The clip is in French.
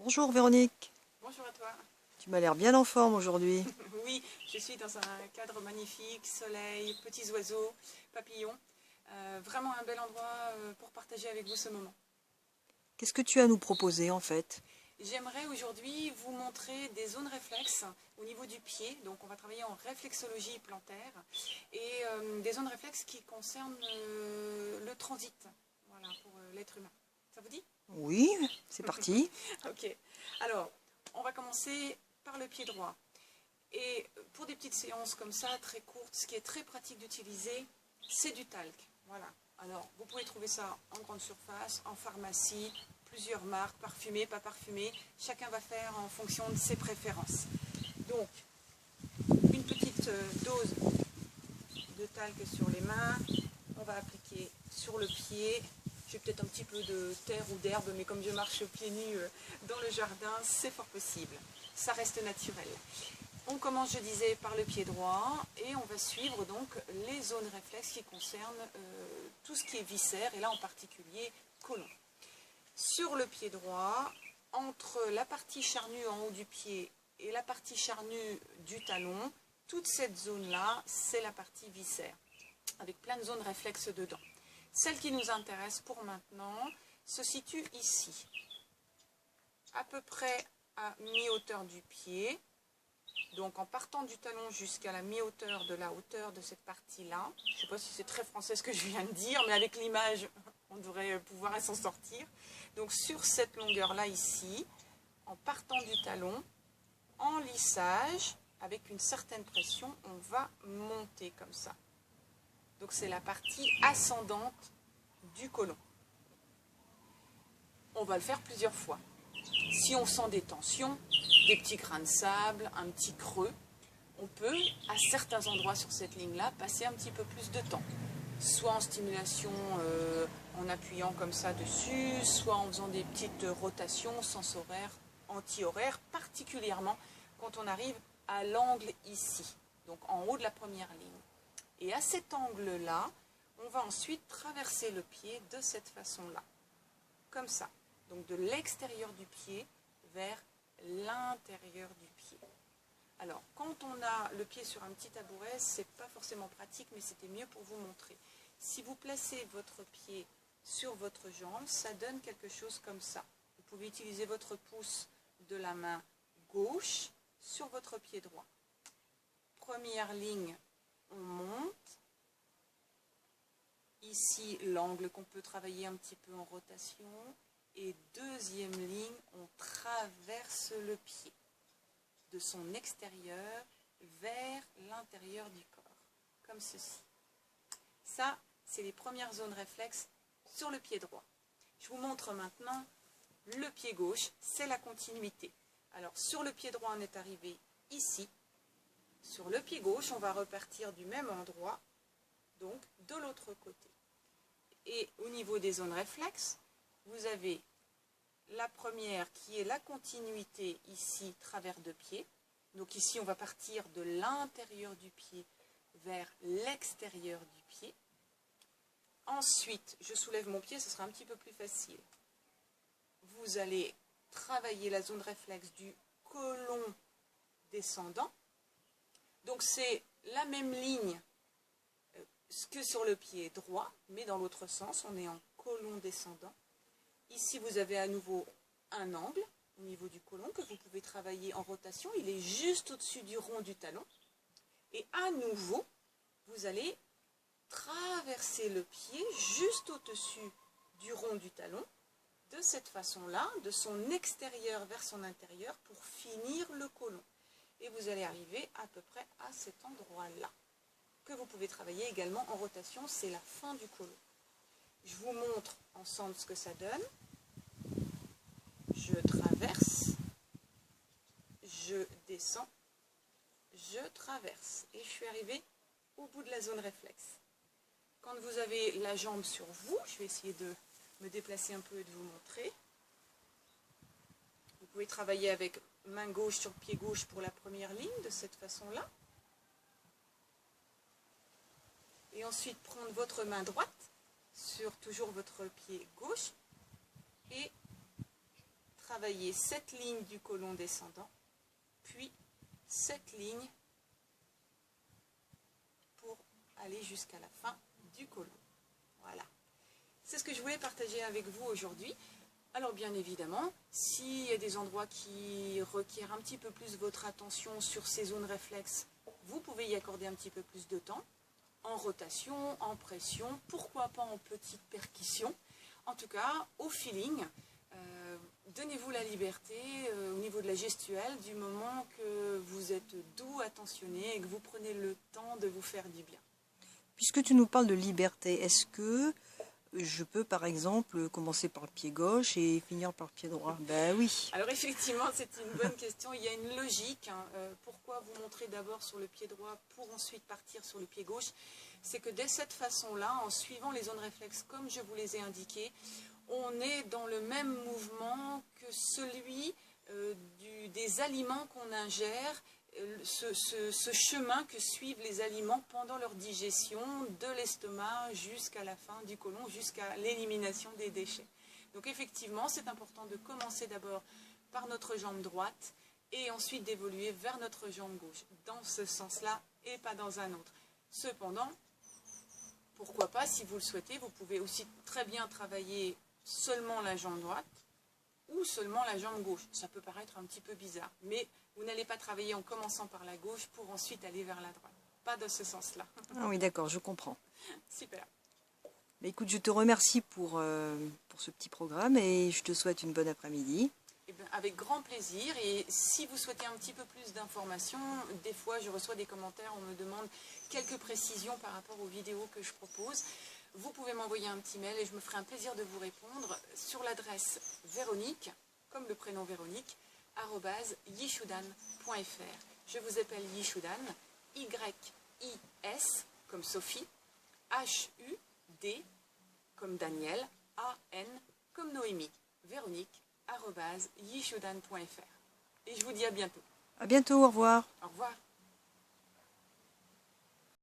Bonjour Véronique, Bonjour à toi. tu m'as l'air bien en forme aujourd'hui. Oui, je suis dans un cadre magnifique, soleil, petits oiseaux, papillons. Vraiment un bel endroit pour partager avec vous ce moment. Qu'est-ce que tu as à nous proposer en fait? J'aimerais aujourd'hui vous montrer des zones réflexes au niveau du pied. Donc on va travailler en réflexologie plantaire et des zones réflexes qui concernent le transit, voilà, pour l'être humain. Ça vous dit? Oui, c'est parti. Ok. Alors, on va commencer par le pied droit. Et pour des petites séances comme ça, très courtes, ce qui est très pratique d'utiliser, c'est du talc. Voilà. Alors, vous pouvez trouver ça en grande surface, en pharmacie, plusieurs marques, parfumées, pas parfumées. Chacun va faire en fonction de ses préférences. Donc, une petite dose de talc sur les mains. On va appliquer sur le pied. J'ai peut-être un petit peu de terre ou d'herbe, mais comme je marche pieds nus dans le jardin, c'est fort possible. Ça reste naturel. On commence, je disais, par le pied droit et on va suivre donc les zones réflexes qui concernent tout ce qui est viscère et là en particulier côlon. Sur le pied droit, entre la partie charnue en haut du pied et la partie charnue du talon, toute cette zone-là, c'est la partie viscère avec plein de zones réflexes dedans. Celle qui nous intéresse pour maintenant se situe ici, à peu près à mi-hauteur du pied. Donc en partant du talon jusqu'à la mi-hauteur de la hauteur de cette partie-là, je ne sais pas si c'est très français ce que je viens de dire, mais avec l'image, on devrait pouvoir s'en sortir. Donc sur cette longueur-là ici, en partant du talon, en lissage, avec une certaine pression, on va monter comme ça. Donc c'est la partie ascendante du côlon. On va le faire plusieurs fois. Si on sent des tensions, des petits grains de sable, un petit creux, on peut, à certains endroits sur cette ligne-là, passer un petit peu plus de temps. Soit en stimulation, en appuyant comme ça dessus, soit en faisant des petites rotations sensorielles, anti-horaires, particulièrement quand on arrive à l'angle ici, donc en haut de la première ligne. Et à cet angle-là, on va ensuite traverser le pied de cette façon-là, comme ça. Donc de l'extérieur du pied vers l'intérieur du pied. Alors, quand on a le pied sur un petit tabouret, c'est pas forcément pratique, mais c'était mieux pour vous montrer. Si vous placez votre pied sur votre jambe, ça donne quelque chose comme ça. Vous pouvez utiliser votre pouce de la main gauche sur votre pied droit. Première ligne, on monte. Ici, l'angle qu'on peut travailler un petit peu en rotation. Et deuxième ligne, on traverse le pied de son extérieur vers l'intérieur du corps, comme ceci. Ça, c'est les premières zones réflexes sur le pied droit. Je vous montre maintenant le pied gauche, c'est la continuité. Alors, sur le pied droit, on est arrivé ici. Sur le pied gauche, on va repartir du même endroit, donc de l'autre côté. Et au niveau des zones réflexes, vous avez la première qui est la continuité ici, travers de pied. Donc ici, on va partir de l'intérieur du pied vers l'extérieur du pied. Ensuite, je soulève mon pied, ce sera un petit peu plus facile. Vous allez travailler la zone réflexe du côlon descendant. Donc c'est la même ligne que sur le pied droit, mais dans l'autre sens, on est en côlon descendant. Ici, vous avez à nouveau un angle au niveau du côlon que vous pouvez travailler en rotation. Il est juste au-dessus du rond du talon. Et à nouveau, vous allez traverser le pied juste au-dessus du rond du talon, de cette façon-là, de son extérieur vers son intérieur, pour finir le côlon. Et vous allez arriver à peu près à cet endroit-là, que vous pouvez travailler également en rotation. C'est la fin du côlon. Je vous montre ensemble ce que ça donne. Je traverse, je descends, je traverse. Et je suis arrivée au bout de la zone réflexe. Quand vous avez la jambe sur vous, je vais essayer de me déplacer un peu et de vous montrer. Vous pouvez travailler avec main gauche sur pied gauche pour la première ligne, de cette façon-là. Et ensuite prendre votre main droite sur toujours votre pied gauche et travailler cette ligne du côlon descendant, puis cette ligne pour aller jusqu'à la fin du côlon. Voilà. C'est ce que je voulais partager avec vous aujourd'hui. Alors bien évidemment, s'il y a des endroits qui requièrent un petit peu plus votre attention sur ces zones réflexes, vous pouvez y accorder un petit peu plus de temps, en rotation, en pression, pourquoi pas en petite percussion. En tout cas, au feeling, donnez-vous la liberté au niveau de la gestuelle du moment que vous êtes doux, attentionné et que vous prenez le temps de vous faire du bien. Puisque tu nous parles de liberté, est-ce que je peux par exemple commencer par le pied gauche et finir par le pied droit? Ben oui. Alors effectivement, c'est une bonne question. Il y a une logique. Pourquoi vous montrer d'abord sur le pied droit pour ensuite partir sur le pied gauche? C'est que de cette façon-là, en suivant les zones réflexes comme je vous les ai indiquées, on est dans le même mouvement que celui des aliments qu'on ingère, ce chemin que suivent les aliments pendant leur digestion, de l'estomac jusqu'à la fin du côlon, jusqu'à l'élimination des déchets. Donc effectivement, c'est important de commencer d'abord par notre jambe droite et ensuite d'évoluer vers notre jambe gauche, dans ce sens-là et pas dans un autre. Cependant, pourquoi pas, si vous le souhaitez, vous pouvez aussi très bien travailler seulement la jambe droite ou seulement la jambe gauche. Ça peut paraître un petit peu bizarre, mais vous n'allez pas travailler en commençant par la gauche pour ensuite aller vers la droite. Pas dans ce sens-là. Ah oui, d'accord, je comprends. Super. Mais écoute, je te remercie pour ce petit programme et je te souhaite une bonne après-midi. Eh bien, avec grand plaisir. Et si vous souhaitez un petit peu plus d'informations, des fois je reçois des commentaires, on me demande quelques précisions par rapport aux vidéos que je propose. Vous pouvez m'envoyer un petit mail et je me ferai un plaisir de vous répondre sur l'adresse Véronique, comme le prénom Véronique, @yishudan.fr. Je vous appelle Yishudan, Y-I-S comme Sophie, H-U-D comme Daniel, A-N comme Noémie. Véronique, @yishudan.fr. Et je vous dis à bientôt. À bientôt, au revoir. Au revoir.